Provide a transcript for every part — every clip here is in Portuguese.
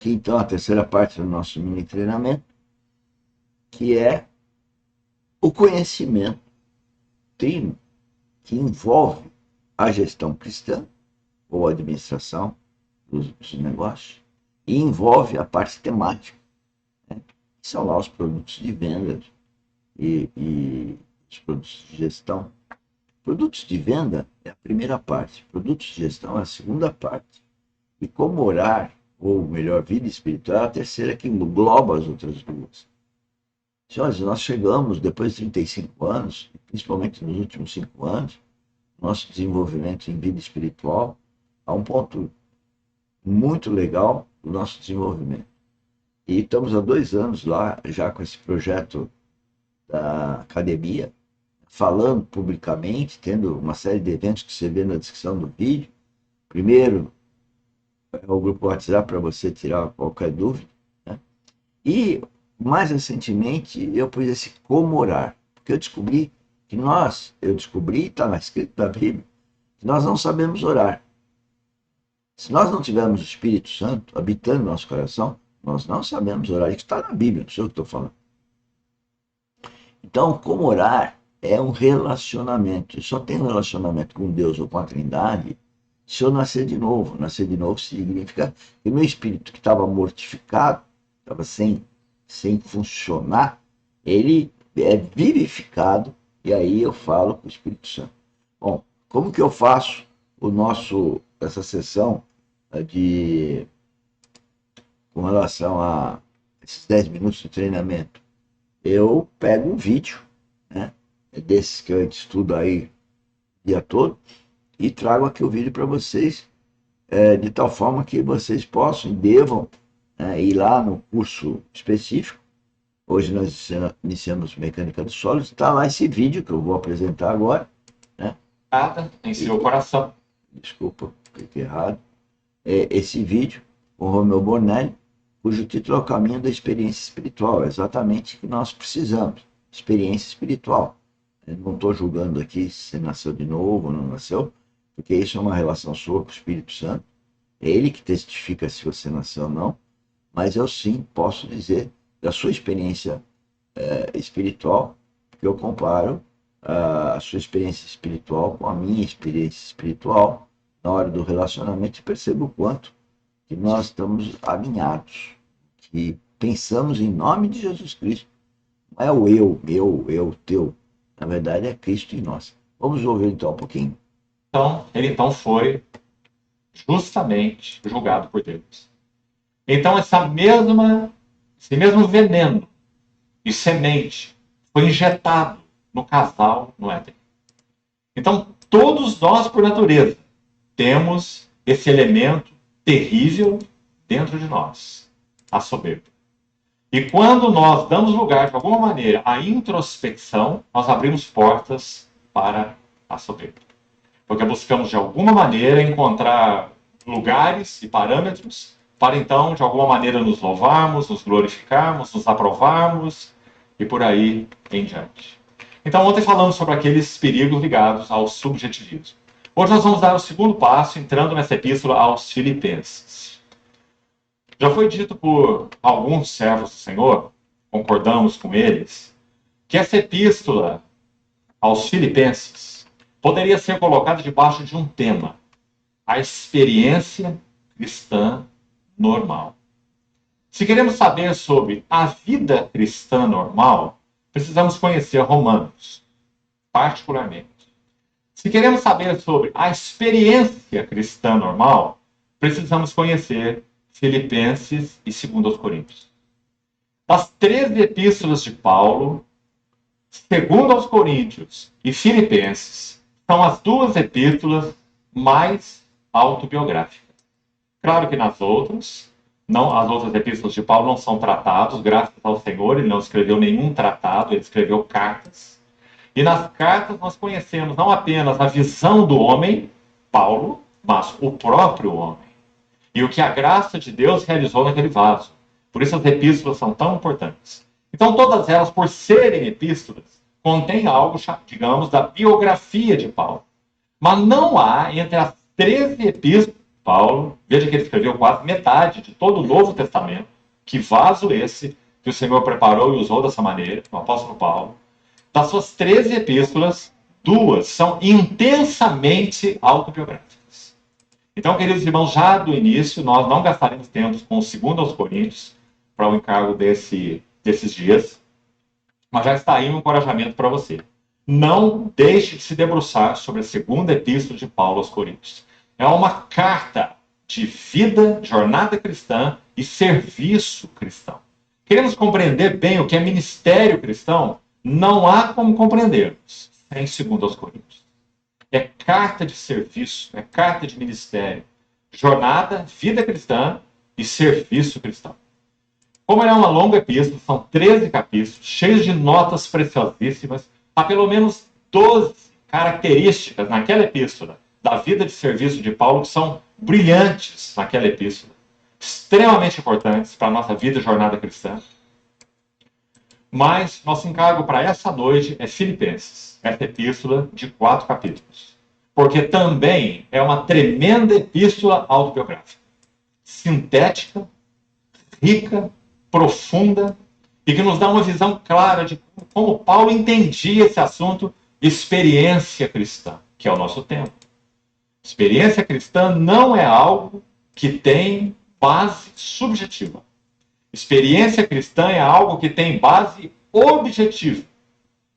que então a terceira parte do nosso mini treinamento, que é o conhecimento trino, que envolve a gestão cristã, ou a administração dos negócios, e envolve a parte temática, né? Que são lá os produtos de venda e os produtos de gestão. Produtos de venda é a primeira parte, produtos de gestão é a segunda parte. E como orar, ou melhor, vida espiritual, é a terceira que engloba as outras duas. Senhores, nós chegamos, depois de 35 anos, principalmente nos últimos 5 anos, nosso desenvolvimento em vida espiritual, a um ponto muito legal do nosso desenvolvimento. E estamos há 2 anos lá, já com esse projeto da academia, falando publicamente, tendo uma série de eventos que você vê na descrição do vídeo. Primeiro, é o grupo WhatsApp para você tirar qualquer dúvida, né? E, mais recentemente, eu pus esse como orar, porque eu descobri, está escrito na Bíblia, que nós não sabemos orar. Se nós não tivermos o Espírito Santo habitando no nosso coração, nós não sabemos orar. Isso está na Bíblia, não sei o que estou falando. Então, como orar é um relacionamento. Eu só tenho relacionamento com Deus ou com a Trindade se eu nascer de novo. Nascer de novo significa que o meu espírito que estava mortificado, estava sem funcionar, ele é vivificado e aí eu falo com o Espírito Santo. Bom, como que eu faço essa sessão de com relação a esses 10 minutos de treinamento? Eu pego um vídeo, né, desses que eu estudo aí o dia todo, e trago aqui o vídeo para vocês, de tal forma que vocês possam e devam, né, ir lá no curso específico. Hoje nós iniciamos mecânica dos sólidos, está lá esse vídeo que eu vou apresentar agora, né? Nada em seu coração. Desculpa, cliquei errado. Esse vídeo com o Romeu Bornelli, cujo título é O Caminho da Experiência Espiritual, é exatamente o que nós precisamos, experiência espiritual. Eu não estou julgando aqui se você nasceu de novo ou não nasceu, porque isso é uma relação sua com o Espírito Santo, é ele que testifica se você nasceu ou não, mas eu sim posso dizer da sua experiência espiritual, que eu comparo a sua experiência espiritual com a minha experiência espiritual na hora do relacionamento e percebo o quanto que nós estamos alinhados, que pensamos em nome de Jesus Cristo. Não é o eu, meu, eu, teu. Na verdade é Cristo em nós. Vamos ouvir então um pouquinho. Então, ele foi justamente julgado por Deus. Então, esse mesmo veneno e semente foi injetado no casal no Éden. Então, todos nós, por natureza, temos esse elemento terrível dentro de nós, a soberba. E quando nós damos lugar, de alguma maneira, à introspecção, nós abrimos portas para a soberba. Porque buscamos, de alguma maneira, encontrar lugares e parâmetros para, então, de alguma maneira, nos louvarmos, nos glorificarmos, nos aprovarmos e por aí em diante. Então, ontem falamos sobre aqueles perigos ligados ao subjetivismo. Hoje nós vamos dar o segundo passo, entrando nessa epístola aos Filipenses. Já foi dito por alguns servos do Senhor, concordamos com eles, que essa epístola aos Filipenses poderia ser colocada debaixo de um tema: a experiência cristã normal. Se queremos saber sobre a vida cristã normal, precisamos conhecer Romanos, particularmente. Se queremos saber sobre a experiência cristã normal, precisamos conhecer Filipenses e 2 Coríntios. Das 13 epístolas de Paulo, 2 Coríntios e Filipenses são as 2 epístolas mais autobiográficas. Claro que nas outras, as outras epístolas de Paulo não são tratados, graças ao Senhor, ele não escreveu nenhum tratado, ele escreveu cartas. E nas cartas nós conhecemos não apenas a visão do homem, Paulo, mas o próprio homem. E o que a graça de Deus realizou naquele vaso. Por isso as epístolas são tão importantes. Então todas elas, por serem epístolas, contêm algo, digamos, da biografia de Paulo. Mas não há, entre as 13 epístolas, Paulo, veja que ele escreveu quase metade de todo o Novo Testamento, que vaso esse que o Senhor preparou e usou dessa maneira, o apóstolo Paulo. Das suas 13 epístolas, 2 são intensamente autobiográficas. Então, queridos irmãos, já do início, nós não gastaremos tempo com o 2 aos Coríntios, para o encargo desses dias, mas já está aí um encorajamento para você. Não deixe de se debruçar sobre a 2ª epístola de Paulo aos Coríntios. É uma carta de vida, jornada cristã e serviço cristão. Queremos compreender bem o que é ministério cristão? Não há como compreendermos sem 2 aos Coríntios. É carta de serviço, é carta de ministério, jornada, vida cristã e serviço cristão. Como ela é uma longa epístola, são 13 capítulos, cheios de notas preciosíssimas, há pelo menos 12 características naquela epístola da vida de serviço de Paulo que são brilhantes naquela epístola, extremamente importantes para a nossa vida e jornada cristã. Mas nosso encargo para essa noite é Filipenses, essa epístola de 4 capítulos, porque também é uma tremenda epístola autobiográfica, sintética, rica, profunda e que nos dá uma visão clara de como Paulo entendia esse assunto experiência cristã, que é o nosso tema. Experiência cristã não é algo que tem base subjetiva. Experiência cristã é algo que tem base objetiva.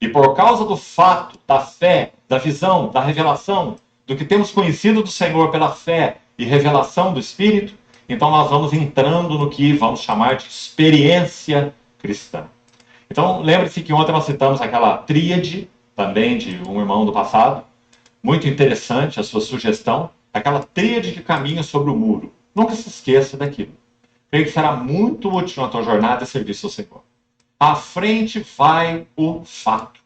E por causa do fato, da fé, da visão, da revelação, do que temos conhecido do Senhor pela fé e revelação do Espírito, então nós vamos entrando no que vamos chamar de experiência cristã. Então lembre-se que ontem nós citamos aquela tríade, também de um irmão do passado, muito interessante a sua sugestão, aquela tríade que caminha sobre o muro. Nunca se esqueça daquilo. Creio que será muito útil na tua jornada de serviço ao Senhor. À frente vai o fato.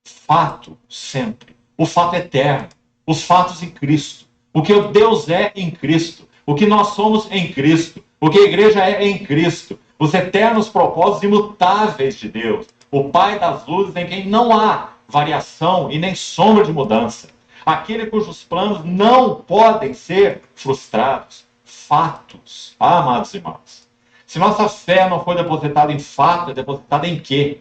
Fato sempre. O fato eterno. Os fatos em Cristo. O que Deus é em Cristo. O que nós somos em Cristo. O que a igreja é em Cristo. Os eternos propósitos imutáveis de Deus. O Pai das luzes em quem não há variação e nem sombra de mudança. Aquele cujos planos não podem ser frustrados. Fatos. Ah, amados irmãos. Se nossa fé não for depositada em fato, é depositada em quê?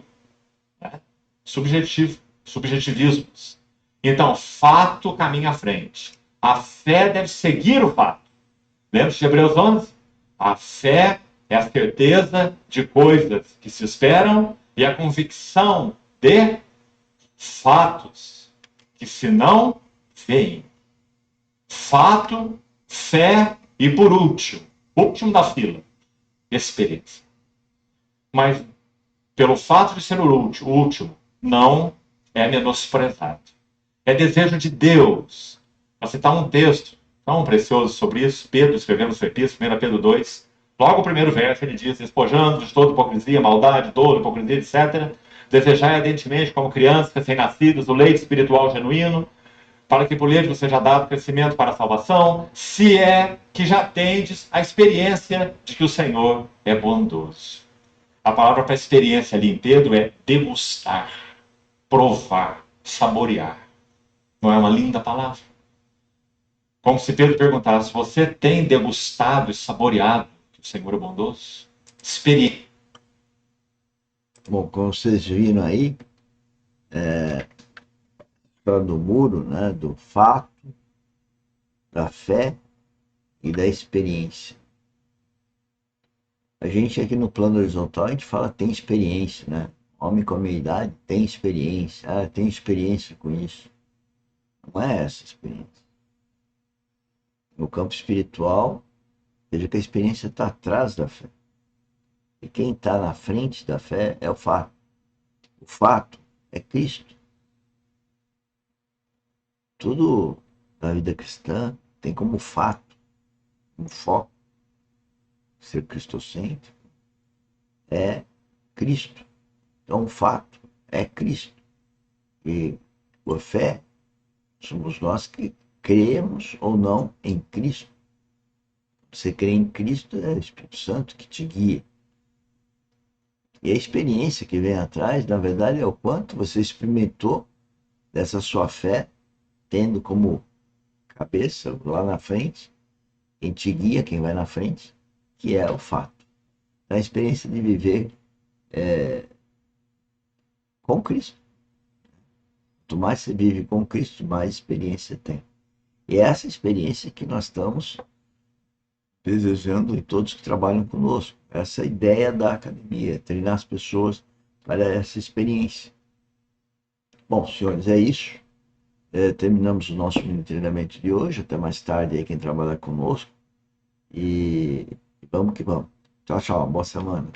Subjetivo. Subjetivismos. Então, fato caminha à frente. A fé deve seguir o fato. Lembra-se de Hebreus 11? A fé é a certeza de coisas que se esperam e a convicção de fatos que se não veem. Fato, fé e, por último da fila, experiência. Mas, pelo fato de ser o último, não é menosprezado. É desejo de Deus. Vou citar um texto tão precioso sobre isso. Pedro escrevendo sua epístola, 1 Pedro 2. Logo o primeiro verso, ele diz: despojando de toda hipocrisia, maldade, dolo, hipocrisia, etc., desejai ardentemente, como crianças recém-nascidos, o leite espiritual genuíno, para que por ele vos seja dado crescimento para a salvação, se é que já tendes a experiência de que o Senhor é bondoso. A palavra para experiência ali em Pedro é degustar, provar, saborear. Não é uma linda palavra? Como se Pedro perguntasse: você tem degustado e saboreado que o Senhor é bondoso? Experiência. Bom, como vocês viram aí, do muro, né, do fato, da fé e da experiência. A gente aqui no plano horizontal, a gente fala tem experiência, né? Homem com a minha idade tem experiência. Ah, tem experiência com isso. Não é essa experiência. No campo espiritual, veja que a experiência está atrás da fé. E quem está na frente da fé é o fato. O fato é Cristo. Tudo na vida cristã tem como fato, como foco, ser cristocêntrico, é Cristo. Então, o fato é Cristo. E a fé somos nós que cremos ou não em Cristo. Você crê em Cristo, é o Espírito Santo que te guia. E a experiência que vem atrás, na verdade, é o quanto você experimentou dessa sua fé, tendo como cabeça lá na frente quem te guia, quem vai na frente, que é o fato. A experiência de viver com Cristo. Quanto mais você vive com Cristo, mais experiência tem. E é essa experiência que nós estamos desejando em todos que trabalham conosco. Essa ideia da academia, treinar as pessoas para essa experiência. Bom, senhores, é isso. Terminamos o nosso mini treinamento de hoje. Até mais tarde aí quem trabalha conosco. E vamos que vamos. Tchau, tchau. Boa semana.